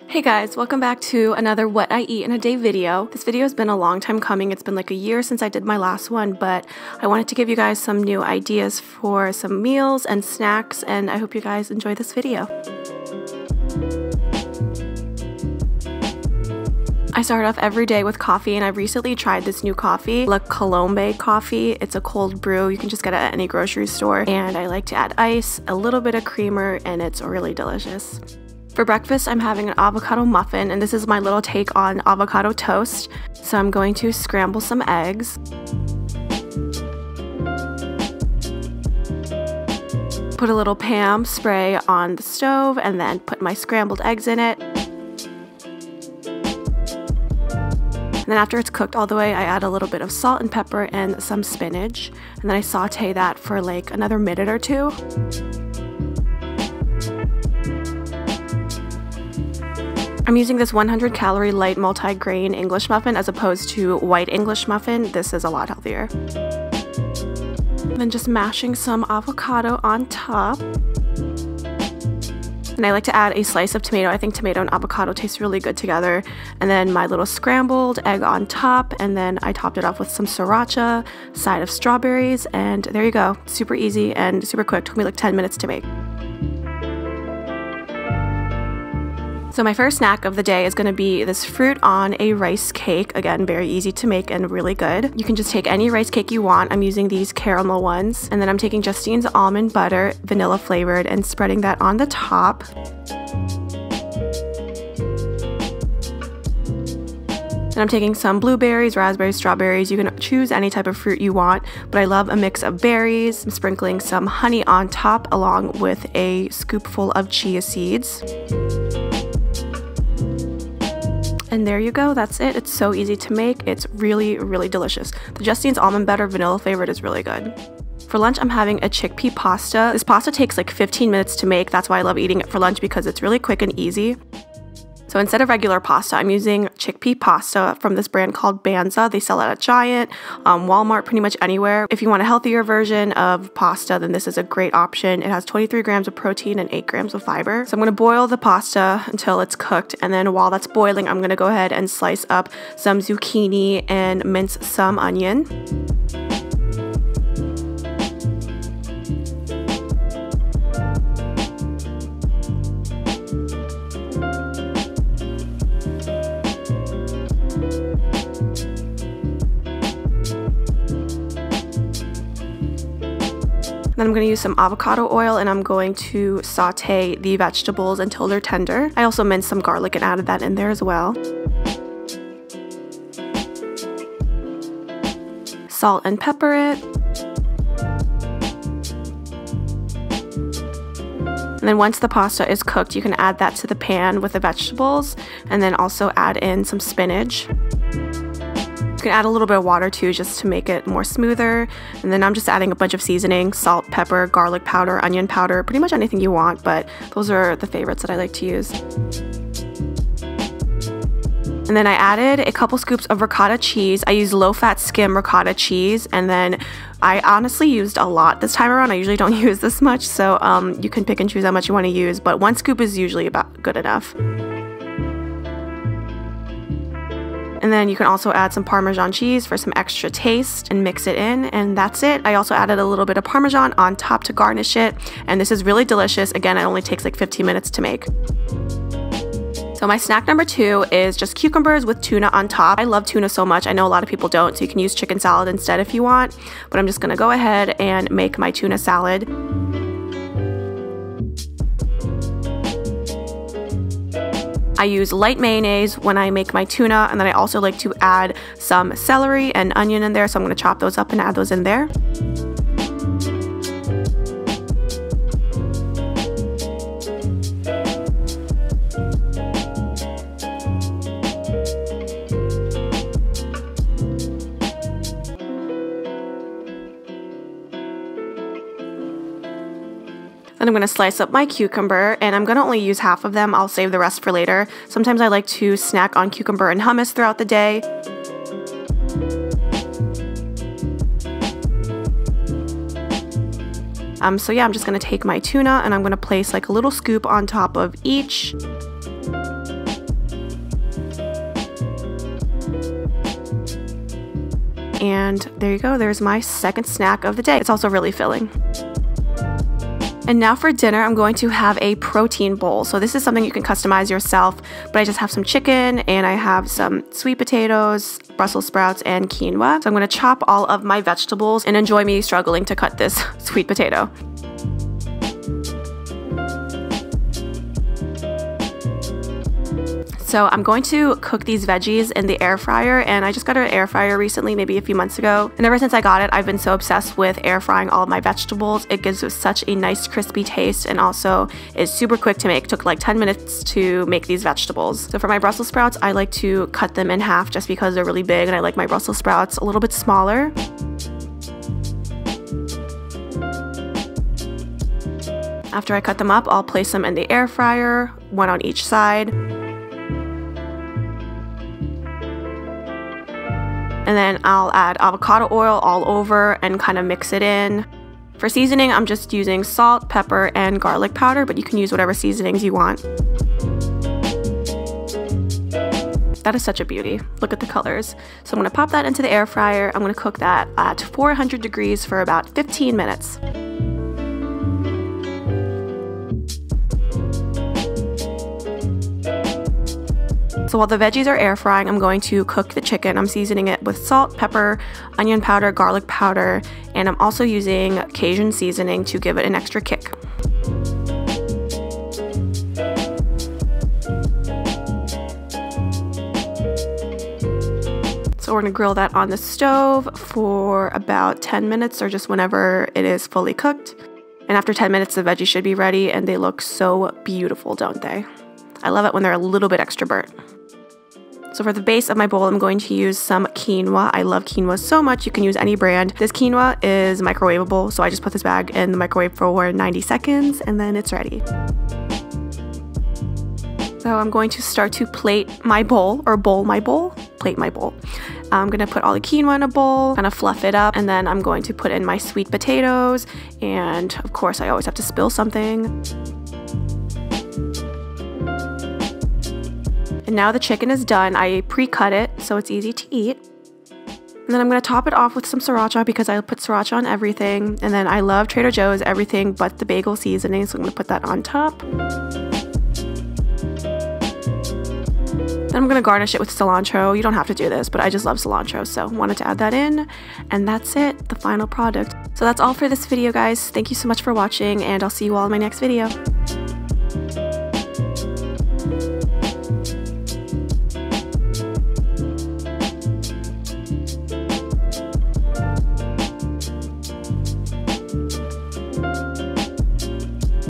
Hey guys, welcome back to another What I Eat in a Day video. This video has been a long time coming. It's been like a year since I did my last one, but I wanted to give you guys some new ideas for some meals and snacks, and I hope you guys enjoy this video. I start off every day with coffee, and I've recently tried this new coffee, La Colombe coffee. It's a cold brew. You can just get it at any grocery store, and I like to add ice, a little bit of creamer, and it's really delicious. For breakfast, I'm having an avocado muffin, and this is my little take on avocado toast. So I'm going to scramble some eggs. Put a little Pam spray on the stove, and then put my scrambled eggs in it. And then after it's cooked all the way, I add a little bit of salt and pepper and some spinach. And then I saute that for like another minute or two. I'm using this 100 calorie light multi-grain English muffin as opposed to white English muffin. This is a lot healthier. And then just mashing some avocado on top. And I like to add a slice of tomato. I think tomato and avocado taste really good together. And then my little scrambled egg on top. And then I topped it off with some sriracha, side of strawberries. And there you go. Super easy and super quick. Took me like 10 minutes to make. So my first snack of the day is going to be this fruit on a rice cake. Again, very easy to make and really good. You can just take any rice cake you want. I'm using these caramel ones. And then I'm taking Justine's almond butter, vanilla flavored, and spreading that on the top. And I'm taking some blueberries, raspberries, strawberries. You can choose any type of fruit you want, but I love a mix of berries. I'm sprinkling some honey on top along with a scoopful of chia seeds. And there you go, that's it. It's so easy to make. It's really, really delicious. The Justine's almond butter vanilla flavored is really good. For lunch, I'm having a chickpea pasta. This pasta takes like 15 minutes to make. That's why I love eating it for lunch, because it's really quick and easy. So instead of regular pasta, I'm using chickpea pasta from this brand called Banza. They sell it at Giant, Walmart, pretty much anywhere. If you want a healthier version of pasta, then this is a great option. It has 23 grams of protein and 8 grams of fiber. So I'm going to boil the pasta until it's cooked, and then while that's boiling, I'm going to go ahead and slice up some zucchini and mince some onion. Then I'm going to use some avocado oil, and I'm going to saute the vegetables until they're tender. I also minced some garlic and added that in there as well. Salt and pepper it. And then once the pasta is cooked, you can add that to the pan with the vegetables, and then also add in some spinach. You can add a little bit of water too, just to make it more smoother. And then I'm just adding a bunch of seasoning: salt, pepper, garlic powder, onion powder, pretty much anything you want, but those are the favorites that I like to use. And then I added a couple scoops of ricotta cheese. I use low-fat skim ricotta cheese, and then I honestly used a lot this time around. I usually don't use this much, so you can pick and choose how much you want to use, but 1 scoop is usually about good enough. And then you can also add some Parmesan cheese for some extra taste and mix it in, and that's it. I also added a little bit of Parmesan on top to garnish it, and this is really delicious. Again, it only takes like 15 minutes to make. So my snack number 2 is just cucumbers with tuna on top. I love tuna so much. I know a lot of people don't, so you can use chicken salad instead if you want, but I'm just gonna go ahead and make my tuna salad. I use light mayonnaise when I make my tuna, and then I also like to add some celery and onion in there, so I'm going to chop those up and add those in there. Then I'm going to slice up my cucumber, and I'm going to only use half of them. I'll save the rest for later. Sometimes I like to snack on cucumber and hummus throughout the day. So yeah, I'm just gonna take my tuna and I'm gonna place like a little scoop on top of each. And there you go, there's my second snack of the day. It's also really filling. And now for dinner, I'm going to have a protein bowl. So this is something you can customize yourself, but I just have some chicken and I have some sweet potatoes, Brussels sprouts, and quinoa. So I'm going to chop all of my vegetables and enjoy me struggling to cut this sweet potato. So I'm going to cook these veggies in the air fryer, and I just got an air fryer recently, maybe a few months ago. And ever since I got it, I've been so obsessed with air frying all of my vegetables. It gives it such a nice crispy taste, and also is super quick to make. It took like 10 minutes to make these vegetables. So for my Brussels sprouts, I like to cut them in half just because they're really big, and I like my Brussels sprouts a little bit smaller. After I cut them up, I'll place them in the air fryer, one on each side. And then I'll add avocado oil all over and kind of mix it in. For seasoning, I'm just using salt, pepper, and garlic powder, but you can use whatever seasonings you want. That is such a beauty. Look at the colors. So I'm gonna pop that into the air fryer. I'm gonna cook that at 400 degrees for about 15 minutes. So while the veggies are air frying, I'm going to cook the chicken. I'm seasoning it with salt, pepper, onion powder, garlic powder, and I'm also using Cajun seasoning to give it an extra kick. So we're gonna grill that on the stove for about 10 minutes or just whenever it is fully cooked. And after 10 minutes, the veggies should be ready, and they look so beautiful, don't they? I love it when they're a little bit extra burnt. So for the base of my bowl, I'm going to use some quinoa. I love quinoa so much. You can use any brand. This quinoa is microwavable, so I just put this bag in the microwave for 90 seconds and then it's ready. So I'm going to start to plate my bowl, or bowl my bowl, plate my bowl. I'm gonna put all the quinoa in a bowl, kind of fluff it up, and then I'm going to put in my sweet potatoes, and of course I always have to spill something. And now the chicken is done. I pre-cut it so it's easy to eat. And then I'm going to top it off with some sriracha because I put sriracha on everything. And then I love Trader Joe's everything but the bagel seasoning, so I'm going to put that on top. Then I'm going to garnish it with cilantro. You don't have to do this, but I just love cilantro, so wanted to add that in. And that's it, the final product. So that's all for this video, guys. Thank you so much for watching, and I'll see you all in my next video.